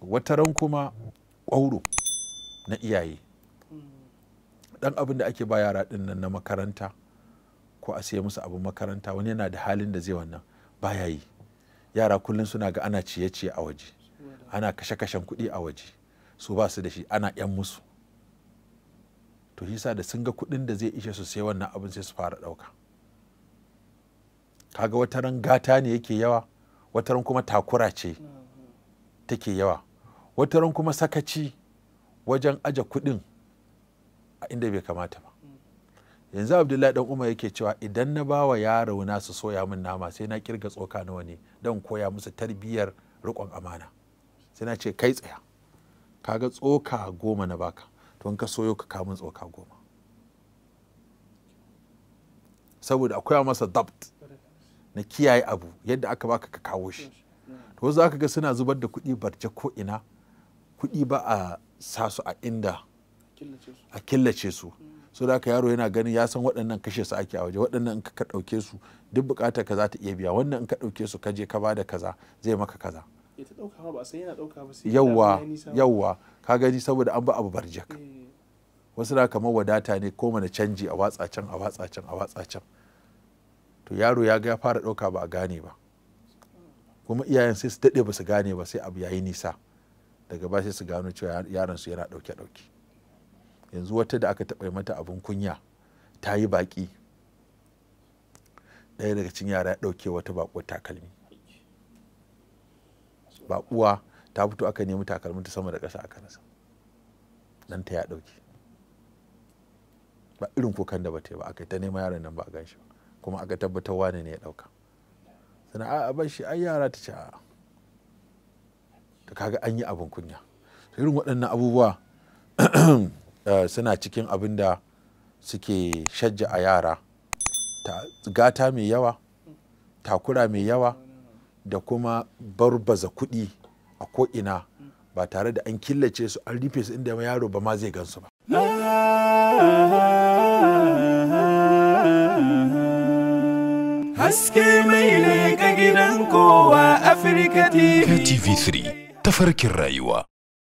wataran kuma ƙwauro na iyaye, ɗan abin da ake ba yara ɗin nan na makaranta ko a siya musu abin makaranta, wani yana da halin da zai wannan baya yi. Yara kullum suna ga ana ciye-ciye a waje, ana kashe-kashen kuɗi a waje, su ba su da shi, ana yan musu. To yasa da sun ga kuɗin da zai ishe su sai wannan abin sai su fara ɗauka. Kaga wataran gata ne yake yawa, wataran kuma takura ce take yawa, wataran kuma sakaci wajen aje kuɗin a inda bai kamata ba. Yanzu Abdullahi dan Umar yake cewa idan na bawa yaro na su soya min nama sai na kirga tsoka nawa ne don koya musu tarbiyar riƙon amana. Sai na ce kai tsaya, kaga tsoka 10 na baka, to in ka soyo ka kawo min tsoka 10, saboda akwai masa dabt na kiyaye abu yadda aka baka ka kawo shi. To za ka ga suna zubar da kuɗi barje ko ina, kuɗi ba a sa su a inda a killace su. So da haka yaro yana ganin ya san waɗannan kashe su ake a waje, waɗannan in ka ɗauke su duk buƙatar ka za ta iya biya, wannan in ka ɗauke su ka je ka bada kaza zai maka kaza. Yawwa ka gani, saboda an ba abu barjak. Wasu da kamar wadata ne ko mana canji a watsa can a watsa can a watsa can. To yaro ya ga ya fara ɗauka ba a gane ba, kuma iyayen sai su daɗe ba su gane ba, sai abu yayi nisa, daga ba sai su gano cewa yaron su yana ɗauke-ɗauke. Yanzu wata da aka taɓa mata abin kunya, ta yi baƙi, ɗaya daga cikin yara ya ɗauke wata baƙuwar takalmi. Baƙuwa ta fito aka nemi takalmin ta sama da ƙasa aka rasa, ɗanta ya ɗauke. Ba irin kukan da ba ta yi ba, aka ta nema yaron nan ba a gan shi ba, kuma aka tabbatar wane ne ya ɗauka. Sana a bar shi, ai yara ta ce a ta, kaga an yi abin kunya. Irin waɗannan abubuwa suna cikin abin da suke shajja a yara, gata mai yawa, takura mai yawa, da kuma barbaza kuɗi a ko'ina ba tare da an killace su an rufe su inda yaro ba ma zai gansu ba. Haske mai leƙa gidan kowa Afirka TV. TV3 tafarkin rayuwa.